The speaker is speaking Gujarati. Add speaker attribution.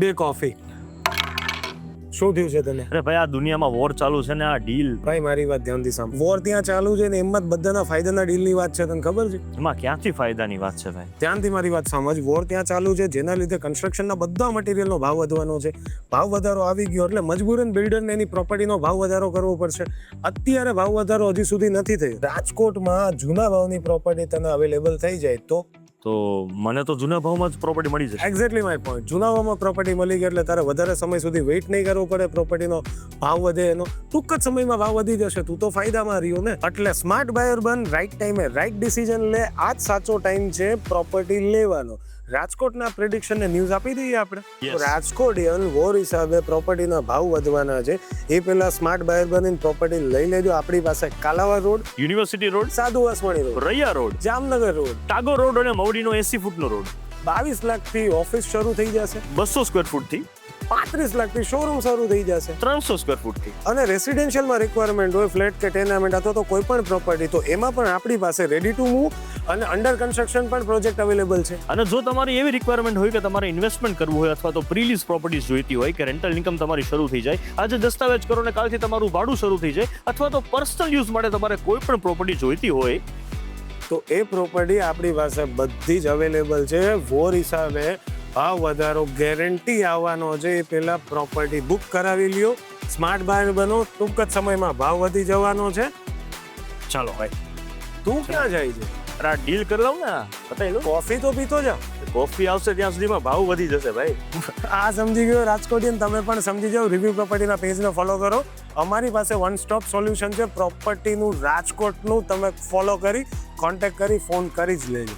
Speaker 1: બે કોફી. શું થયું છે તને?
Speaker 2: અરે ભાઈ, આ દુનિયામાં વોર ચાલુ છે ને આ ડીલ,
Speaker 1: ભાઈ મારી વાત ધ્યાનથી સાંભળ. વોર ત્યાં ચાલુ છે ને એમાં જ બધાના ફાયદાના ડીલની વાત છે, તને ખબર છે?
Speaker 2: એમાં ક્યાંથી ફાયદાની વાત છે ભાઈ?
Speaker 1: ધ્યાનથી મારી વાત સમજ. વોર ત્યાં ચાલુ છે જેના લીધે કન્સ્ટ્રક્શનના બધા મટીરિયલનો ભાવ વધવાનો છે. ભાવ વધારો આવી ગયો એટલે મજબૂરન બિલ્ડરને એની પ્રોપર્ટીનો ભાવ વધારો કરવો પડશે. અત્યારે ભાવ વધારો હજી સુધી નથી થયો. રાજકોટમાં જૂના ભાવની પ્રોપર્ટી તને અવેલેબલ થઈ જાય
Speaker 2: તો મને તો જૂના ભાવમાં જ પ્રોપર્ટી મળી જશે.
Speaker 1: Exactly my point. જૂના ભાવમાં પ્રોપર્ટી મળી ગઈ એટલે તારે વધારે સમય સુધી વેઇટ નહીં કરવો પડે. પ્રોપર્ટીનો ભાવ વધે એનો ટૂંક જ સમયમાં ભાવ વધી જશે. તું તો ફાયદામાં રહ્યો ને. એટલે સ્માર્ટ બાયર બન, રાઈટ ટાઈમે રાઈટ ડિસિઝન લે. આ જ સાચો ટાઈમ છે પ્રોપર્ટી લેવાનો. રાજકોટના પ્રેડિક્શનને ન્યૂઝ આપી દઈએ આપણે.
Speaker 2: Yes.
Speaker 1: રાજકોટિયન વોર હિસાબે પ્રોપર્ટીના ભાવ વધવાના છે. એ પહેલા સ્માર્ટ બાયર બનીને પ્રોપર્ટી લઈ લેજો. આપણી પાસે કાલાવા રોડ,
Speaker 2: યુનિવર્સિટી રોડ,
Speaker 1: સાધુ Vaswani road,
Speaker 2: Raiya road,
Speaker 1: Jamnagar road,
Speaker 2: Tagore road અને મવડીનો 80 ફૂટનો રોડ,
Speaker 1: 22 લાખથી ઓફિસ શરૂ થઈ જશે.
Speaker 2: 200 સ્ક્વેર ફૂટથી
Speaker 1: 35 લાખથી શોરૂમ શરૂ થઈ જશે.
Speaker 2: 300 સ્ક્વેર ફૂટથી.
Speaker 1: અને રેસિડેન્શિયલમાં રિક્વાયરમેન્ટ હોય, ફ્લેટ કે ટેનામેન્ટ અથવા તો કોઈ પણ પ્રોપર્ટી, તો એમાં પણ આપણી પાસે રેડી ટુ મૂવ અને અંડર કન્સ્ટ્રક્શન પણ પ્રોજેક્ટ અવેલેબલ છે.
Speaker 2: અને જો તમારી એવી રિક્વાયરમેન્ટ હોય કે તમારે ઇન્વેસ્ટમેન્ટ કરવું હોય અથવા તો પ્રીલીઝ પ્રોપર્ટીઝ જોઈતી હોય કે રેન્ટલ ઇન્કમ તમારી શરૂ થઈ જાય, આજે દસ્તાવેજ કરો ને કાલથી તમારું ભાડું શરૂ થઈ જાય, અથવા તો પર્સનલ યુઝ માટે તમારે કોઈ પણ પ્રોપર્ટી જોઈતી હોય,
Speaker 1: તો એ પ્રોપર્ટી આપણી પાસે બધી જ અવેલેબલ છે. વોર હિસાબે ભાવ વધારો ગેરંટી આવવાનો છે. એ પહેલા પ્રોપર્ટી બુક કરાવી લ્યો. સ્માર્ટ બાયર બનો. ટૂંક જ સમયમાં ભાવ વધી જવાનો છે.
Speaker 2: ચાલો ભાઈ,
Speaker 1: તું ક્યાં જાય છે?
Speaker 2: અરે આ ડીલ કરી લઉં ને, બતાવી દઉં.
Speaker 1: કોફી તો પીતો જા.
Speaker 2: કોફી આવશે ત્યાં સુધીમાં ભાવ વધી જશે ભાઈ.
Speaker 1: આ સમજી ગયો રાજકોટિયન. તમે પણ સમજી જાઓ. રિવ્યુ પ્રોપર્ટીના પેજને ફોલો કરો. અમારી પાસે વન સ્ટોપ સોલ્યુશન છે પ્રોપર્ટીનું રાજકોટનું. તમે ફોલો કરી, કોન્ટેક્ટ કરી, ફોન કરી જ લેજો.